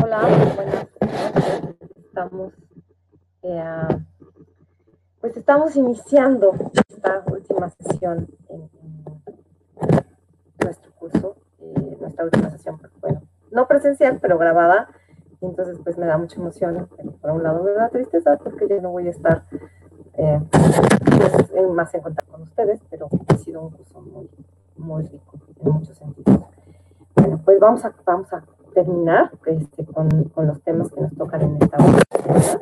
Hola, buenas noches. Estamos iniciando esta última sesión en nuestro curso, nuestra última sesión, bueno, no presencial, pero grabada. Y entonces, pues me da mucha emoción. Por un lado me da tristeza porque ya no voy a estar más en contacto con ustedes, pero ha sido un curso muy rico en muchos sentidos. Bueno, pues vamos a terminar con los temas que nos tocan en esta oportunidad,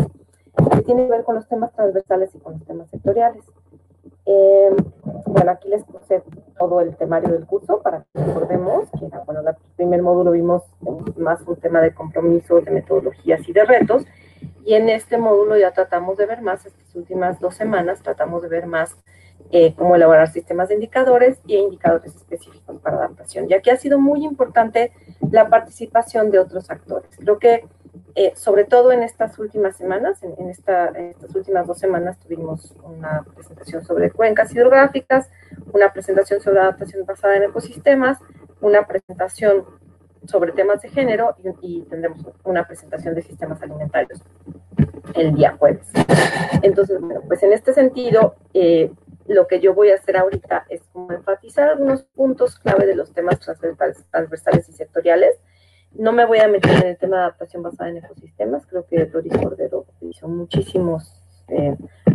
que tiene que ver con los temas transversales y con los temas sectoriales. Bueno, aquí les puse todo el temario del curso para que recordemos que, bueno, el primer módulo vimos más un tema de compromiso, de metodologías y de retos, y en este módulo ya tratamos de ver más, estas últimas 2 semanas tratamos de ver más cómo elaborar sistemas de indicadores y indicadores específicos para adaptación. Y aquí ha sido muy importante la participación de otros actores. Creo que sobre todo en estas últimas semanas, en estas últimas 2 semanas tuvimos una presentación sobre cuencas hidrográficas, una presentación sobre adaptación basada en ecosistemas, una presentación sobre temas de género y tendremos una presentación de sistemas alimentarios el día jueves. Entonces, bueno, pues en este sentido, lo que yo voy a hacer ahorita es como enfatizar algunos puntos clave de los temas transversales y sectoriales. No me voy a meter en el tema de adaptación basada en ecosistemas. Creo que Doris Cordero hizo muchísimos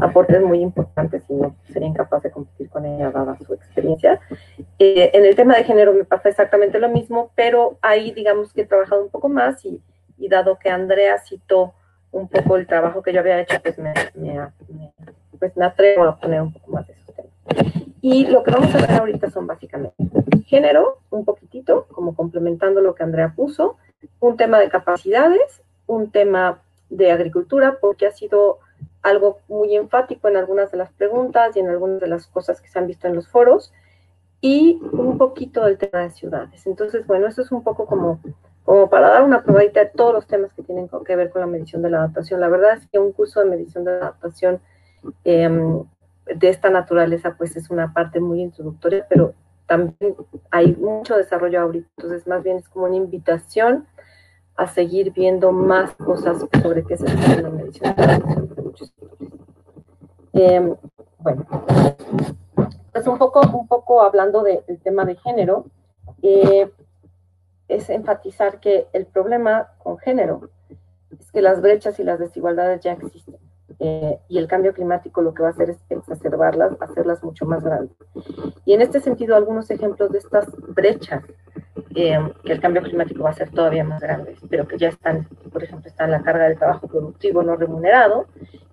aportes muy importantes y no sería incapaz de competir con ella dada su experiencia. En el tema de género me pasa exactamente lo mismo, pero ahí digamos que he trabajado un poco más y dado que Andrea citó un poco el trabajo que yo había hecho, pues me atrevo a poner un poco más de esos temas. Y lo que vamos a ver ahorita son básicamente género, un poquitito, como complementando lo que Andrea puso, un tema de capacidades, un tema de agricultura, porque ha sido algo muy enfático en algunas de las preguntas y en algunas de las cosas que se han visto en los foros, y un poquito del tema de ciudades. Entonces, bueno, eso es un poco como para dar una probadita de todos los temas que tienen que ver con la medición de la adaptación. La verdad es que un curso de medición de la adaptación de esta naturaleza, pues es una parte muy introductoria, pero también hay mucho desarrollo ahorita, entonces más bien es como una invitación a seguir viendo más cosas sobre qué se hace en la medición de la adaptación de muchos sectores. Bueno, pues un poco hablando del tema de género, es enfatizar que el problema con género es que las brechas y las desigualdades ya existen. Y el cambio climático lo que va a hacer es exacerbarlas, hacerlas mucho más grandes. Y en este sentido, algunos ejemplos de estas brechas, que el cambio climático va a ser todavía más grande, pero que ya están, por ejemplo, está en la carga de trabajo productivo no remunerado,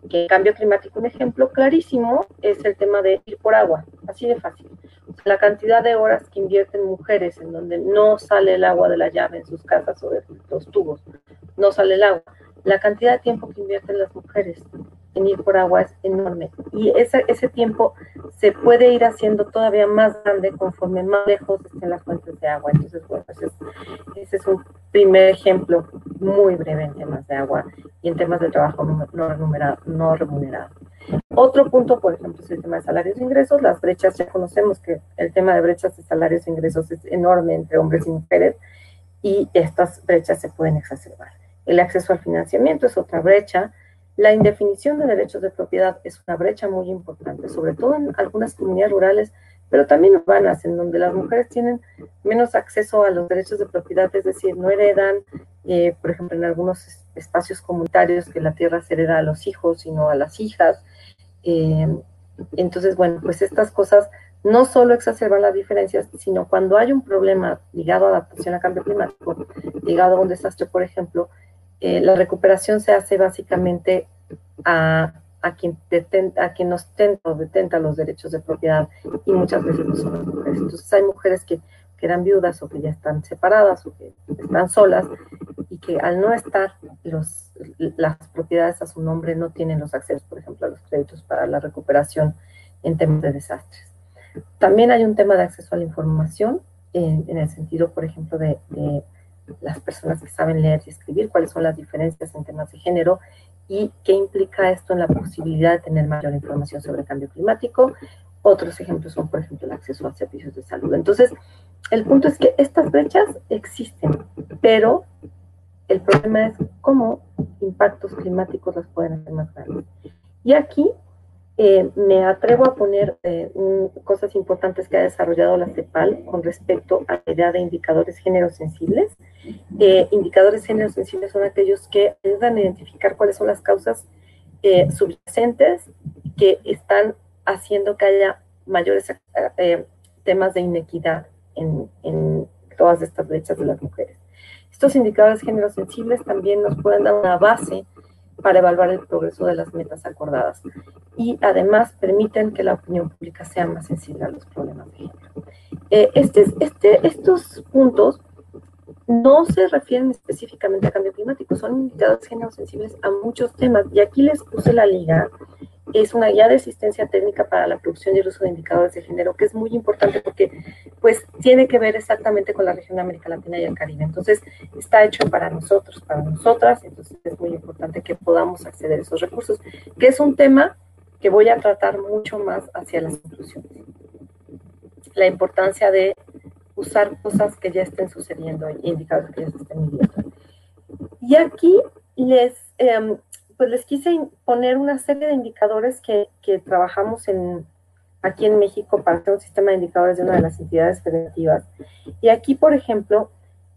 que el cambio climático, un ejemplo clarísimo, es el tema de ir por agua, así de fácil. O sea, la cantidad de horas que invierten mujeres en donde no sale el agua de la llave en sus casas o de los tubos, no sale el agua, la cantidad de tiempo que invierten las mujeres en ir por agua es enorme. Y ese tiempo se puede ir haciendo todavía más grande conforme más lejos estén las fuentes de agua. Entonces, bueno, ese es un primer ejemplo muy breve en temas de agua y en temas de trabajo no remunerado. Otro punto, por ejemplo, es el tema de salarios e ingresos. Las brechas, ya conocemos que el tema de brechas de salarios e ingresos es enorme entre hombres y mujeres y estas brechas se pueden exacerbar. El acceso al financiamiento es otra brecha. La indefinición de derechos de propiedad es una brecha muy importante, sobre todo en algunas comunidades rurales, pero también urbanas, en donde las mujeres tienen menos acceso a los derechos de propiedad, es decir, no heredan, por ejemplo, en algunos espacios comunitarios que la tierra se hereda a los hijos, sino a las hijas. Entonces, bueno, pues estas cosas no solo exacerban las diferencias, sino cuando hay un problema ligado a adaptación a cambio climático, ligado a un desastre, por ejemplo, la recuperación se hace básicamente a quien ostenta o detenta los derechos de propiedad, y muchas veces no son las mujeres. Entonces hay mujeres que quedan viudas o que ya están separadas o que están solas y que al no estar las propiedades a su nombre no tienen los accesos, por ejemplo, a los créditos para la recuperación en temas de desastres. También hay un tema de acceso a la información en el sentido, por ejemplo, de las personas que saben leer y escribir, cuáles son las diferencias en temas de género y qué implica esto en la posibilidad de tener mayor información sobre el cambio climático. Otros ejemplos son, por ejemplo, el acceso a servicios de salud. Entonces, el punto es que estas brechas existen, pero el problema es cómo impactos climáticos las pueden hacer más grandes. Y aquí me atrevo a poner cosas importantes que ha desarrollado la CEPAL con respecto a la idea de indicadores género sensibles. Indicadores género sensibles son aquellos que ayudan a identificar cuáles son las causas subyacentes que están haciendo que haya mayores temas de inequidad en todas estas brechas de las mujeres. Estos indicadores género sensibles también nos pueden dar una base para evaluar el progreso de las metas acordadas y además permiten que la opinión pública sea más sensible a los problemas de género. Estos puntos no se refieren específicamente a cambio climático, son indicadores género sensibles a muchos temas y aquí les puse la liga. Es una guía de asistencia técnica para la producción y el uso de indicadores de género, que es muy importante porque pues tiene que ver exactamente con la región de América Latina y el Caribe. Entonces, está hecho para nosotros, para nosotras, entonces es muy importante que podamos acceder a esos recursos, que es un tema que voy a tratar mucho más hacia las conclusiones. La importancia de usar cosas que ya estén sucediendo, indicadores que ya se estén midiendo. Y aquí pues les quise poner una serie de indicadores que trabajamos aquí en México para hacer un sistema de indicadores de una de las entidades federativas. Y aquí, por ejemplo,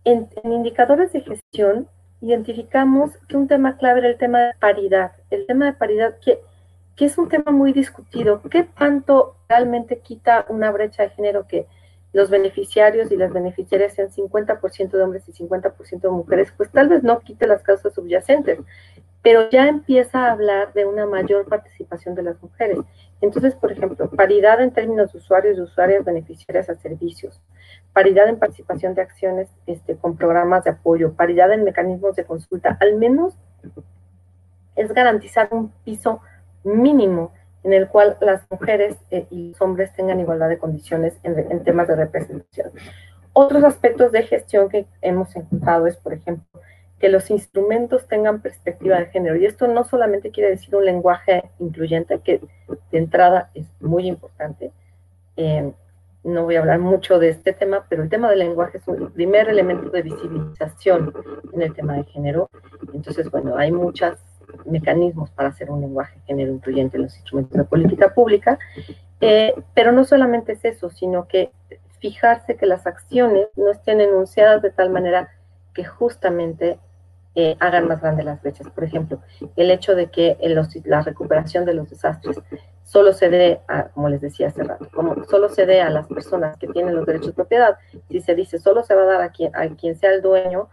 en indicadores de gestión, identificamos que un tema clave era el tema de paridad. El tema de paridad que es un tema muy discutido. ¿Qué tanto realmente quita una brecha de género que los beneficiarios y las beneficiarias sean 50% de hombres y 50% de mujeres? Pues tal vez no quite las causas subyacentes, pero ya empieza a hablar de una mayor participación de las mujeres. Entonces, por ejemplo, paridad en términos de usuarios y usuarias beneficiarias a servicios, paridad en participación de acciones con programas de apoyo, paridad en mecanismos de consulta, al menos es garantizar un piso mínimo en el cual las mujeres y los hombres tengan igualdad de condiciones en temas de representación. Otros aspectos de gestión que hemos encontrado es, por ejemplo, que los instrumentos tengan perspectiva de género. Y esto no solamente quiere decir un lenguaje incluyente, que de entrada es muy importante. No voy a hablar mucho de este tema, pero el tema del lenguaje es un primer elemento de visibilización en el tema de género. Entonces, bueno, hay muchos mecanismos para hacer un lenguaje de género incluyente en los instrumentos de política pública, pero no solamente es eso, sino que fijarse que las acciones no estén enunciadas de tal manera que justamente hagan más grandes las brechas. Por ejemplo, el hecho de que la recuperación de los desastres solo se dé a, como les decía hace rato, como solo se dé a las personas que tienen los derechos de propiedad. Si se dice solo se va a dar a quien sea el dueño,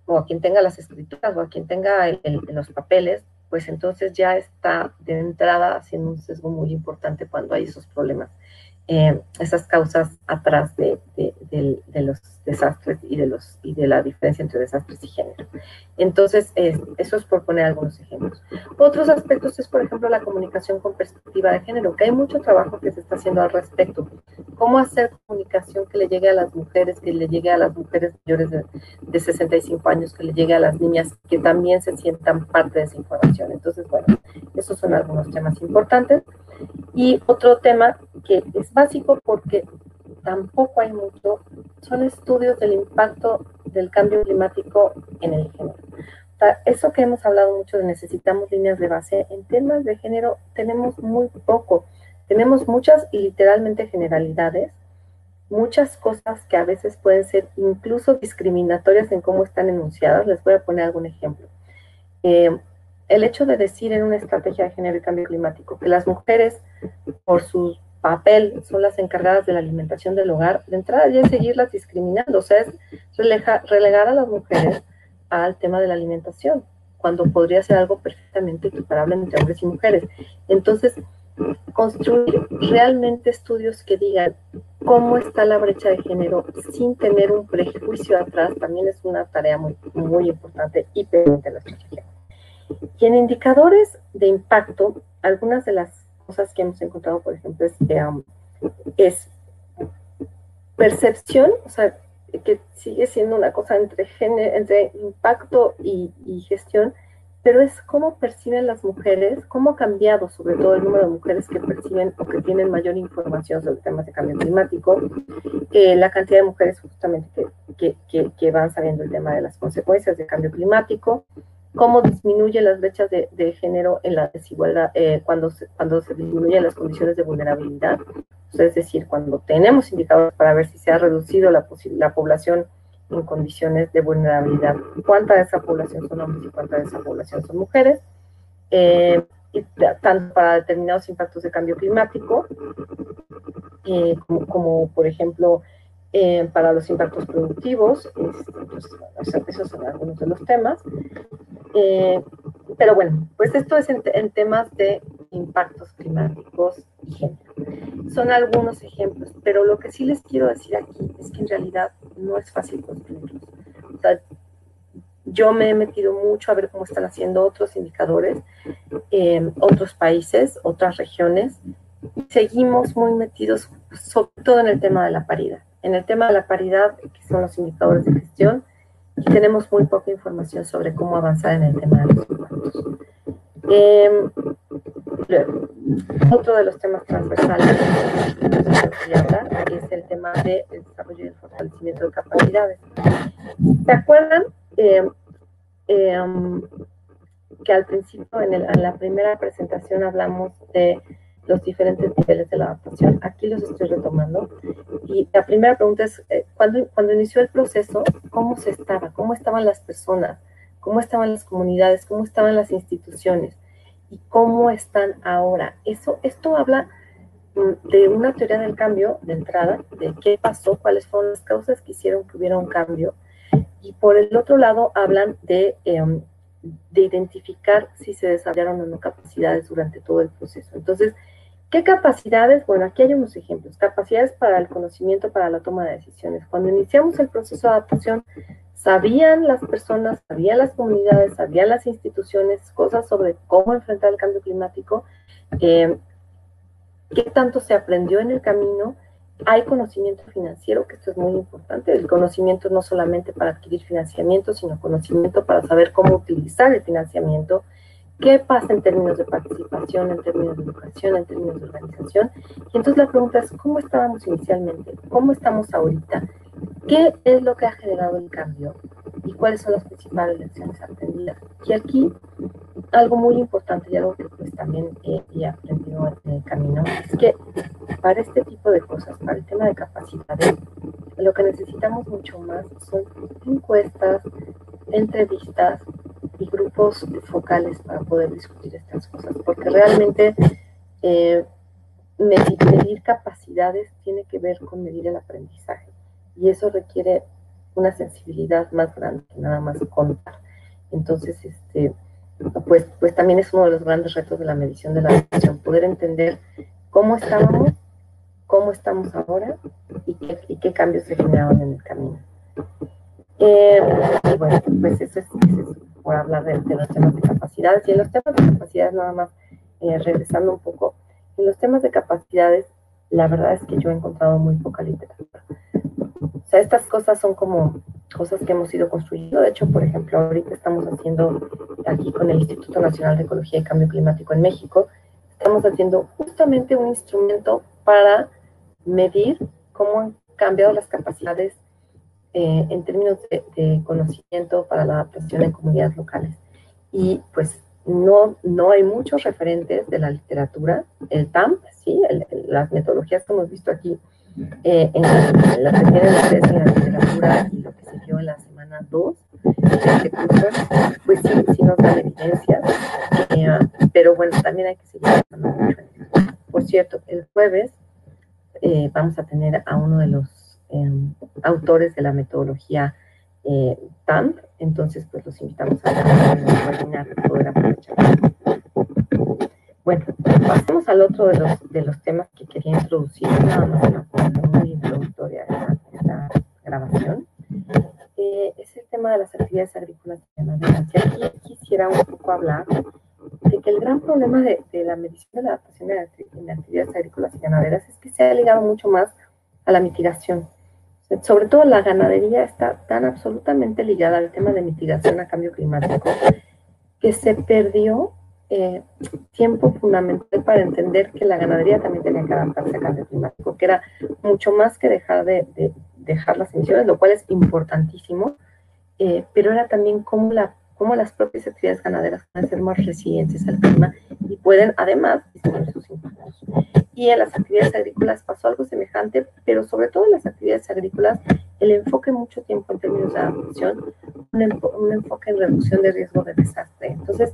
o a quien tenga las escrituras, o a quien tenga los papeles, pues entonces ya está de entrada haciendo un sesgo muy importante cuando hay esos problemas. Esas causas atrás de los desastres y de la diferencia entre desastres y género. Entonces, eso es por poner algunos ejemplos. Otros aspectos es, por ejemplo, la comunicación con perspectiva de género, que hay mucho trabajo que se está haciendo al respecto. Cómo hacer comunicación que le llegue a las mujeres, que le llegue a las mujeres mayores de 65 años, que le llegue a las niñas, que también se sientan parte de esa información. Entonces, bueno, esos son algunos temas importantes. Y otro tema que es básico porque tampoco hay mucho, son estudios del impacto del cambio climático en el género. O sea, eso que hemos hablado mucho de necesitamos líneas de base, en temas de género tenemos muy poco. Tenemos muchas y literalmente generalidades, muchas cosas que a veces pueden ser incluso discriminatorias en cómo están enunciadas. Les voy a poner algún ejemplo. El hecho de decir en una estrategia de género y cambio climático que las mujeres, por su papel, son las encargadas de la alimentación del hogar, de entrada ya es seguirlas discriminando, o sea, es relegar a las mujeres al tema de la alimentación, cuando podría ser algo perfectamente equiparable entre hombres y mujeres. Entonces, construir realmente estudios que digan cómo está la brecha de género sin tener un prejuicio atrás también es una tarea muy, muy importante y pendiente de la estrategia. Y en indicadores de impacto, algunas de las cosas que hemos encontrado, por ejemplo, es percepción, o sea, que sigue siendo una cosa entre impacto y gestión, pero es cómo perciben las mujeres, cómo ha cambiado sobre todo el número de mujeres que perciben o que tienen mayor información sobre temas de cambio climático, la cantidad de mujeres justamente que van sabiendo el tema de las consecuencias del cambio climático, cómo disminuye las brechas de género en la desigualdad, cuando se disminuyen las condiciones de vulnerabilidad, o sea, es decir, cuando tenemos indicadores para ver si se ha reducido la población en condiciones de vulnerabilidad, cuánta de esa población son hombres y cuánta de esa población son mujeres, y tanto para determinados impactos de cambio climático, como por ejemplo para los impactos productivos, pues, o sea, esos son algunos de los temas. Pero bueno, pues esto es en temas de impactos climáticos y género. Son algunos ejemplos, pero lo que sí les quiero decir aquí es que en realidad no es fácil construirlos. O sea, yo me he metido mucho a ver cómo están haciendo otros indicadores, otros países, otras regiones. Seguimos muy metidos, sobre todo en el tema de la paridad. En el tema de la paridad, que son los indicadores de gestión, y tenemos muy poca información sobre cómo avanzar en el tema de los impactos. Otro de los temas transversales que quería hablar es el tema del desarrollo y el fortalecimiento de capacidades. ¿Se acuerdan que al principio, en la primera presentación, hablamos de los diferentes niveles de la adaptación? Aquí los estoy retomando. Y la primera pregunta es, cuando inició el proceso, ¿cómo se estaba? ¿Cómo estaban las personas? ¿Cómo estaban las comunidades? ¿Cómo estaban las instituciones? ¿Y cómo están ahora? Esto habla de una teoría del cambio de entrada, de qué pasó, cuáles fueron las causas que hicieron que hubiera un cambio. Y por el otro lado hablan de identificar si se desarrollaron o no capacidades durante todo el proceso. Entonces, ¿qué capacidades? Bueno, aquí hay unos ejemplos. Capacidades para el conocimiento, para la toma de decisiones. Cuando iniciamos el proceso de adaptación, sabían las personas, sabían las comunidades, sabían las instituciones cosas sobre cómo enfrentar el cambio climático, qué tanto se aprendió en el camino. Hay conocimiento financiero, que esto es muy importante. El conocimiento no solamente para adquirir financiamiento, sino conocimiento para saber cómo utilizar el financiamiento. ¿Qué pasa en términos de participación, en términos de educación, en términos de organización? Y entonces la pregunta es, ¿cómo estábamos inicialmente? ¿Cómo estamos ahorita? ¿Qué es lo que ha generado el cambio? ¿Y cuáles son las principales lecciones aprendidas? Y aquí, algo muy importante y algo que pues también he aprendido en el camino, es que para este tipo de cosas, para el tema de capacidades, lo que necesitamos mucho más son encuestas, entrevistas y grupos focales para poder discutir estas cosas, porque realmente medir capacidades tiene que ver con medir el aprendizaje, y eso requiere una sensibilidad más grande que nada más contar. Entonces, pues también es uno de los grandes retos de la medición de la adaptación, poder entender cómo estábamos, cómo estamos ahora y qué cambios se generaron en el camino. Y bueno, pues eso es por hablar de los temas de capacidades. Y en los temas de capacidades, nada más, regresando un poco, en los temas de capacidades, la verdad es que yo he encontrado muy poca literatura. O sea, estas cosas son como cosas que hemos ido construyendo. De hecho, por ejemplo, ahorita estamos haciendo aquí con el Instituto Nacional de Ecología y Cambio Climático en México, estamos haciendo justamente un instrumento para medir cómo han cambiado las capacidades en términos de conocimiento para la adaptación en comunidades locales. Y pues no hay muchos referentes de la literatura. El TAMP, ¿sí? Las metodologías que hemos visto aquí, en las que tienen ustedes en la literatura y lo que se dio en la semana 2 de este curso, pues sí nos dan evidencias, pero bueno, también hay que seguir trabajando mucho en eso. Por cierto, el jueves vamos a tener a uno de los autores de la metodología TAMP, entonces pues los invitamos a webinar para poder aprovechar. Bueno, pasemos al otro de los temas que quería introducir, nada más una parte muy introductoria de esta grabación. Es el tema de las actividades agrícolas y ganaderas. Y aquí quisiera un poco hablar de que el gran problema de la medición de la adaptación en actividades agrícolas y ganaderas es que se ha ligado mucho más a la mitigación. Sobre todo la ganadería está tan absolutamente ligada al tema de mitigación a cambio climático que se perdió tiempo fundamental para entender que la ganadería también tenía que adaptarse al cambio climático, que era mucho más que dejar dejar las emisiones, lo cual es importantísimo, pero era también cómo las propias actividades ganaderas pueden ser más resilientes al clima y pueden además disminuir sus impactos. Y en las actividades agrícolas pasó algo semejante, pero sobre todo en las actividades agrícolas, el enfoque mucho tiempo en términos de adaptación, un enfoque en reducción de riesgo de desastre. Entonces,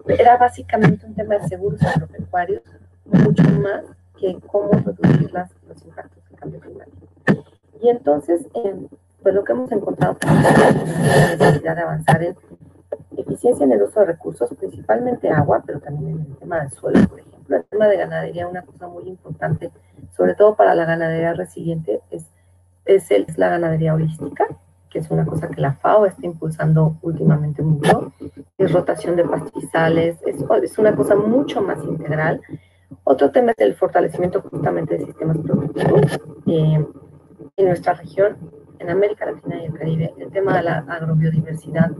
era básicamente un tema de seguros agropecuarios, mucho más que cómo reducir los impactos del cambio climático. Y entonces, pues lo que hemos encontrado es la necesidad de avanzar en eficiencia en el uso de recursos, principalmente agua, pero también en el tema del suelo, por ejemplo. El tema de ganadería, una cosa muy importante, sobre todo para la ganadería resiliente, es la ganadería holística, que es una cosa que la FAO está impulsando últimamente mucho, es rotación de pastizales, es una cosa mucho más integral. Otro tema es el fortalecimiento justamente de sistemas productivos. En nuestra región, en América Latina y el Caribe, el tema de la agrobiodiversidad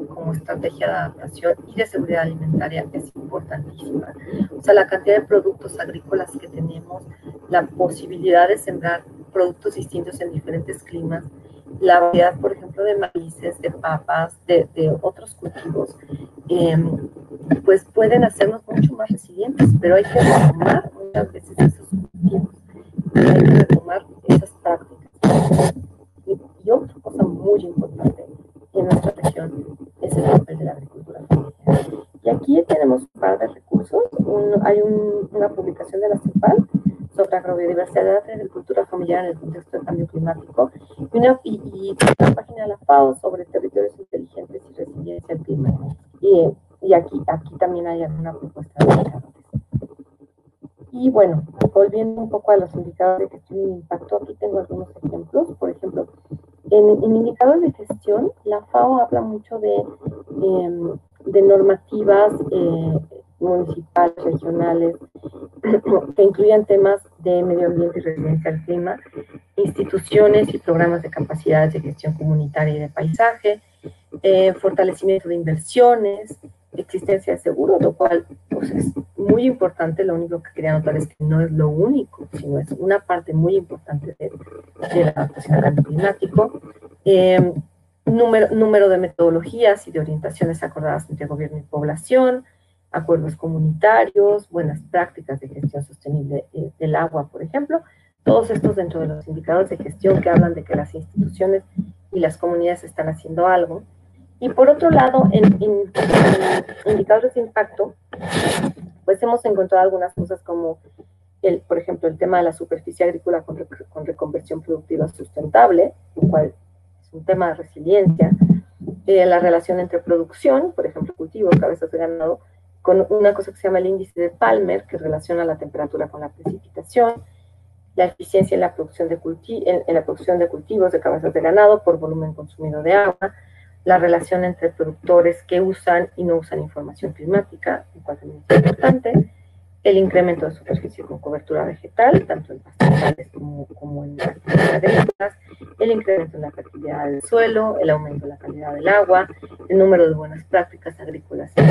como estrategia de adaptación y de seguridad alimentaria es importantísima. O sea, la cantidad de productos agrícolas que tenemos, la posibilidad de sembrar productos distintos en diferentes climas, la variedad, por ejemplo, de maíces, de papas, de otros cultivos, pues pueden hacernos mucho más resilientes, pero hay que retomar muchas veces esos cultivos, hay que retomar esas prácticas. Y otra cosa muy importante en nuestra región es el papel de la agricultura familiar. Y aquí tenemos un par de recursos. Hay una publicación de la CEPAL sobre agrobiodiversidad y agricultura familiar en el contexto del cambio climático y una página de la FAO sobre territorios inteligentes y resiliencia al clima. Y aquí también hay alguna propuesta de indicadores. Y bueno, volviendo un poco a los indicadores de gestión y impacto, aquí tengo algunos ejemplos. Por ejemplo, en indicadores de gestión, la FAO habla mucho de normativas municipales, regionales, que incluyan temas de medio ambiente y resiliencia al clima, instituciones y programas de capacidades de gestión comunitaria y de paisaje, fortalecimiento de inversiones, existencia de seguros, lo cual pues, es muy importante. Lo único que quería notar es que no es lo único, sino es una parte muy importante de la adaptación al cambio climático. Número de metodologías y de orientaciones acordadas entre gobierno y población, acuerdos comunitarios, buenas prácticas de gestión sostenible del agua, por ejemplo. Todos estos dentro de los indicadores de gestión que hablan de que las instituciones y las comunidades están haciendo algo. Y por otro lado, en indicadores de impacto, pues hemos encontrado algunas cosas como, por ejemplo, el tema de la superficie agrícola con reconversión productiva sustentable, lo cual es un tema de resiliencia, la relación entre producción, por ejemplo, cultivos, cabezas de ganado, con una cosa que se llama el índice de Palmer, que relaciona la temperatura con la precipitación, la eficiencia en la producción de cultivos de cabezas de ganado por volumen consumido de agua, la relación entre productores que usan y no usan información climática, lo cual también es importante, el incremento de superficie con cobertura vegetal, tanto en pastizales como en actividades agrícolas, el incremento en la fertilidad del suelo, el aumento de la calidad del agua, el número de buenas prácticas agrícolas y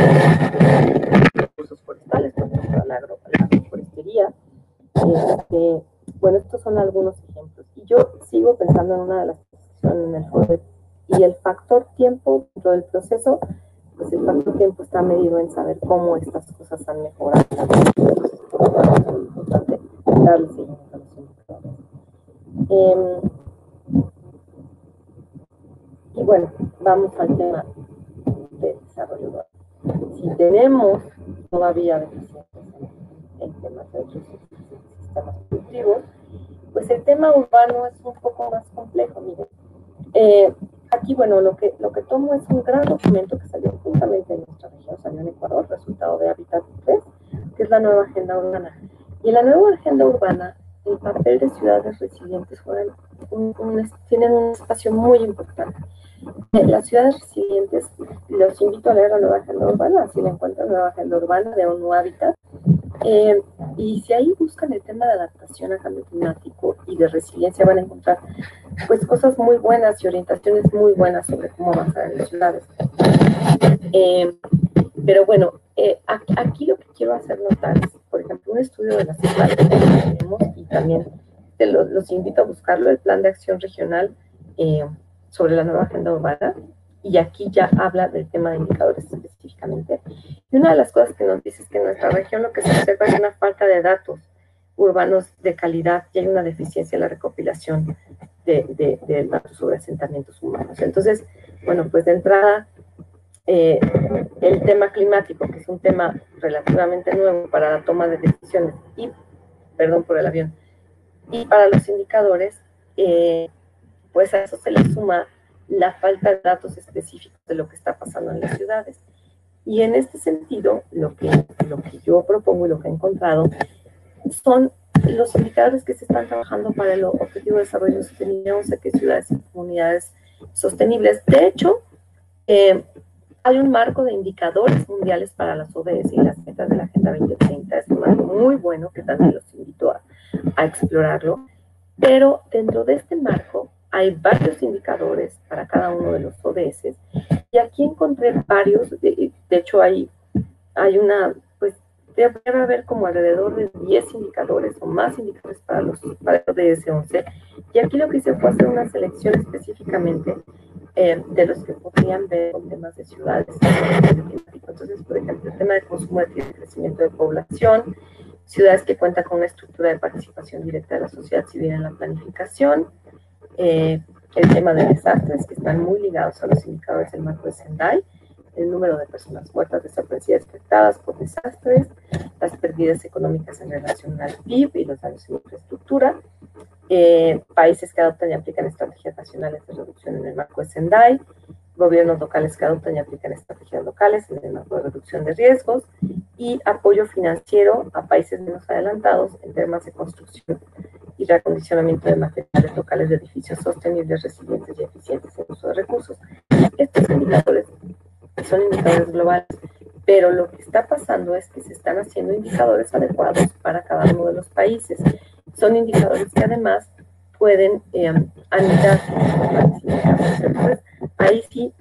recursos forestales, por ejemplo, la agroforestería. Bueno, estos son algunos ejemplos. Y yo sigo pensando en una de las posiciones en el foro y el factor tiempo dentro del proceso, pues el factor tiempo está medido en saber cómo estas cosas han mejorado. Entonces, es muy importante darle seguimiento a los indicadores. Y bueno, vamos al tema de desarrollo urbano. Si tenemos todavía deficiencias en temas de otros sistemas productivos, pues el tema urbano es un poco más complejo. Miren, aquí, bueno, lo que tomo es un gran documento que salió justamente en nuestra región, salió en Ecuador, resultado de Hábitat 3, que es la nueva agenda urbana. Y en la nueva agenda urbana, el papel de ciudades resilientes tienen un espacio muy importante. Las ciudades resilientes, los invito a leer la nueva agenda urbana, así la encuentran, nueva agenda urbana de ONU Hábitat. Y si ahí buscan el tema de adaptación al cambio climático y de resiliencia, van a encontrar pues cosas muy buenas y orientaciones muy buenas sobre cómo avanzar en las ciudades. Pero bueno, aquí lo que quiero hacer notar es, por ejemplo, un estudio de las ciudades que tenemos, y también los invito a buscarlo, el Plan de Acción Regional sobre la nueva agenda urbana, y aquí ya habla del tema de indicadores específicamente. Y una de las cosas que nos dice es que en nuestra región lo que se observa es una falta de datos urbanos de calidad y hay una deficiencia en la recopilación de datos sobre asentamientos humanos. Entonces, bueno, pues de entrada, el tema climático, que es un tema relativamente nuevo para la toma de decisiones, y, perdón por el avión, y para los indicadores, pues a eso se le suma la falta de datos específicos de lo que está pasando en las ciudades. Y en este sentido, lo que yo propongo y lo que he encontrado son los indicadores que se están trabajando para el Objetivo de Desarrollo Sostenible 11, que es ciudades y comunidades sostenibles. De hecho, hay un marco de indicadores mundiales para las ODS y las metas de la Agenda 2030. Es un marco muy bueno que también los invito a explorarlo. Pero dentro de este marco hay varios indicadores para cada uno de los ODS. Y aquí encontré varios, de hecho hay una, pues debe haber como alrededor de 10 indicadores o más indicadores para el ODS 11. Y aquí lo que hice fue hacer una selección específicamente de los que podrían ver con temas de ciudades. Entonces, por ejemplo, el tema de consumo y crecimiento de población, ciudades que cuentan con una estructura de participación directa de la sociedad civil en la planificación, el tema de desastres, que están muy ligados a los indicadores del marco de Sendai, el número de personas muertas, desaparecidas, afectadas por desastres, las pérdidas económicas en relación al PIB y los daños en infraestructura, países que adoptan y aplican estrategias nacionales de reducción en el marco de Sendai, gobiernos locales que adoptan y aplican estrategias locales en el marco de reducción de riesgos, y apoyo financiero a países menos adelantados en temas de construcción y reacondicionamiento de materiales locales de edificios sostenibles, resilientes y eficientes en uso de recursos. Estos indicadores son indicadores globales, pero lo que está pasando es que se están haciendo indicadores adecuados para cada uno de los países. Son indicadores que además pueden anidar. Entonces, ahí sí,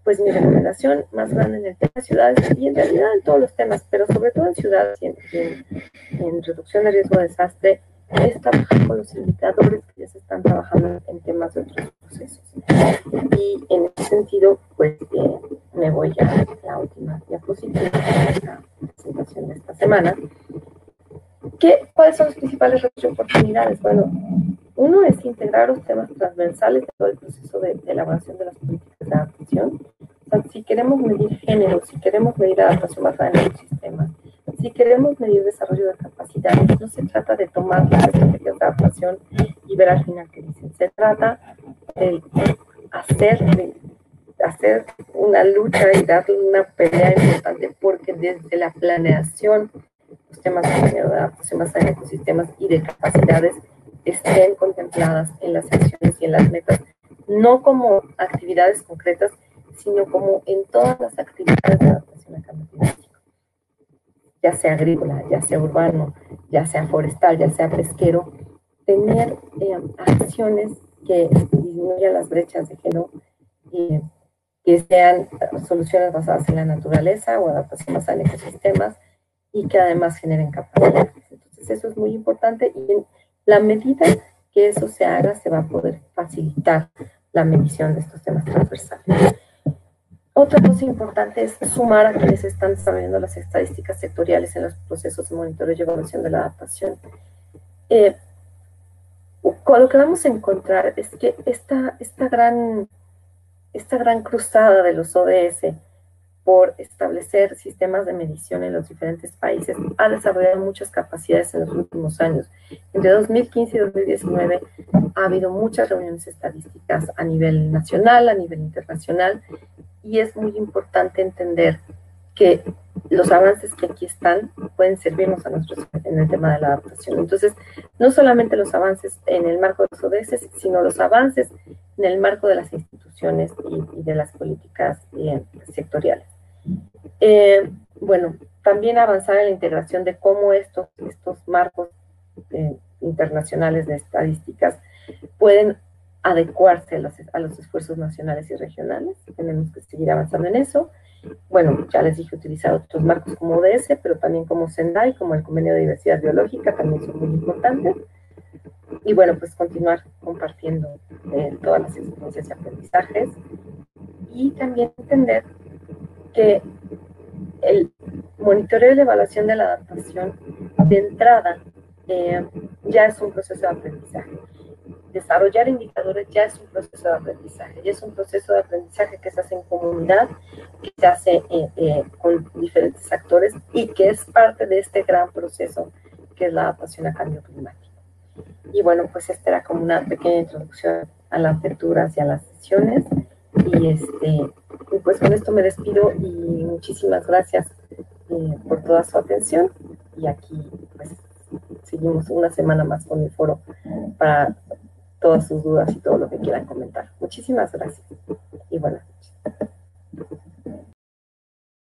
pues mi recomendación más grande en el tema de ciudades y en realidad en todos los temas, pero sobre todo en ciudades y en reducción de riesgo de desastre, es trabajar con los indicadores que ya se están trabajando en temas de otros procesos. Y en ese sentido, pues me voy a la última diapositiva de la presentación de esta semana. ¿Cuáles son las principales retos y oportunidades? Bueno, uno es integrar los temas transversales de todo el proceso de elaboración de las políticas de adaptación. O sea, si queremos medir género, si queremos medir adaptación basada en el sistema, si queremos medir desarrollo de capacidades, no se trata de tomar las estrategias de adaptación y ver al final qué dicen. Se trata de hacer una lucha y darle una pelea importante, porque desde la planeación los temas de adaptación basada en ecosistemas y de capacidades estén contempladas en las acciones y en las metas, no como actividades concretas, sino como en todas las actividades de adaptación al cambio climático, ya sea agrícola, ya sea urbano, ya sea forestal, ya sea pesquero, tener acciones que disminuyan las brechas de género, que sean soluciones basadas en la naturaleza o adaptación basada en ecosistemas, y que además generen capacidades. Entonces eso es muy importante, y en la medida que eso se haga, se va a poder facilitar la medición de estos temas transversales. Otra cosa importante es sumar a quienes están desarrollando las estadísticas sectoriales en los procesos de monitoreo y evaluación de la adaptación. Lo que vamos a encontrar es que esta gran cruzada de los ODS por establecer sistemas de medición en los diferentes países ha desarrollado muchas capacidades en los últimos años. Entre 2015 y 2019 ha habido muchas reuniones estadísticas a nivel nacional, a nivel internacional, y es muy importante entender que los avances que aquí están pueden servirnos a nosotros en el tema de la adaptación. Entonces, no solamente los avances en el marco de los ODS, sino los avances en el marco de las instituciones y de las políticas sectoriales. Bueno, también avanzar en la integración de cómo estos marcos internacionales de estadísticas pueden adecuarse a los esfuerzos nacionales y regionales. Tenemos que seguir avanzando en eso. Bueno, ya les dije, utilizar otros marcos como ODS, pero también como SENDAI, como el Convenio de Diversidad Biológica, también son muy importantes. Y bueno, pues continuar compartiendo todas las experiencias y aprendizajes. Y también entender que el monitoreo y la evaluación de la adaptación de entrada ya es un proceso de aprendizaje. Desarrollar indicadores ya es un proceso de aprendizaje, ya es un proceso de aprendizaje que se hace en comunidad, que se hace con diferentes actores y que es parte de este gran proceso que es la adaptación a cambio climático. Y bueno, pues esta era como una pequeña introducción a las lecturas y a las sesiones. Y pues con esto me despido y muchísimas gracias por toda su atención. Y aquí pues seguimos una semana más con el foro para todas sus dudas y todo lo que quieran comentar. Muchísimas gracias y buenas